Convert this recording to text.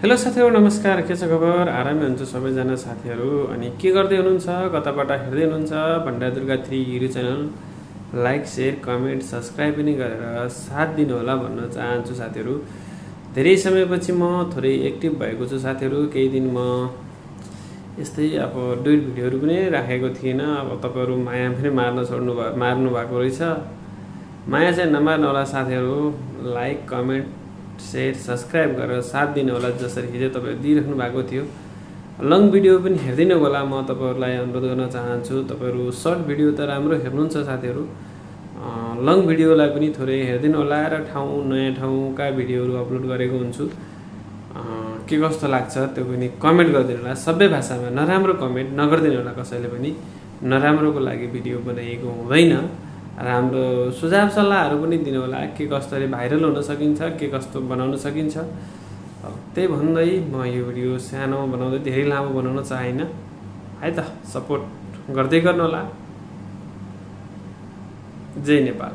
Hello साथीहरु नमस्कार। के छ खबर? आरामै हुनुहुन्छ सबैजना साथीहरु? अनि के गर्दै हुनुहुन्छ? कताबाट हेर्दै हुनुहुन्छ? भण्डारदुर्गा 3 YouTube channel like, share, comment, subscribe पनि गरेर साथ दिनु होला भन्न चाहन्छु साथीहरु। धेरै समयपछि म थोरै एक्टिभ भएको छु साथीहरु। केही दिन म यस्तै अब डुइट भिडियोहरु पनि राखेको थिएन। अब तपाईहरु माया पनि मार्नु भएको रहेछ। माया चाहिँ नमार्नु होला साथीहरु। लाइक, कमेन्ट, शेयर, सब्स्क्राइब गरेर साथ दिनु होला जसरी हिजो तपाईहरु दिइराख्नु भएको थियो। लङ भिडियो पनि हेर्दिनु होला। म तपाईहरुलाई अनुरोध गर्न चाहन्छु। तपाईहरु सर्ट भिडियो त राम्रो हेर्नुहुन्छ साथीहरु। लङ भिडियोलाई पनि थोरै हेर्दिनु होला र नयाँ ठाउँका भिडियोहरु अपलोड गरेको हुन्छु। के कस्तो लाग्छ त्यो पनि कमेन्ट गरिदिनु होला। सबै भाषामा नराम्रो कमेन्ट नगर्दिनु होला कसैले पनि। नराम्रोको लागि भिडियो बनाइएको हुँदैन। राम्रो सुझाव सल्लाहहरु पनि दिनु होला। के कस्तोले भाइरल हुन सकिन्छ, के कस्तो बनाउन सकिन्छ। त्यही भन्दै म यो भिडियो सानो बनाउँदै धेरै लामो बनाउन चाहैन। है त सपोर्ट गर्दै गर्नु होला। जय नेपाल।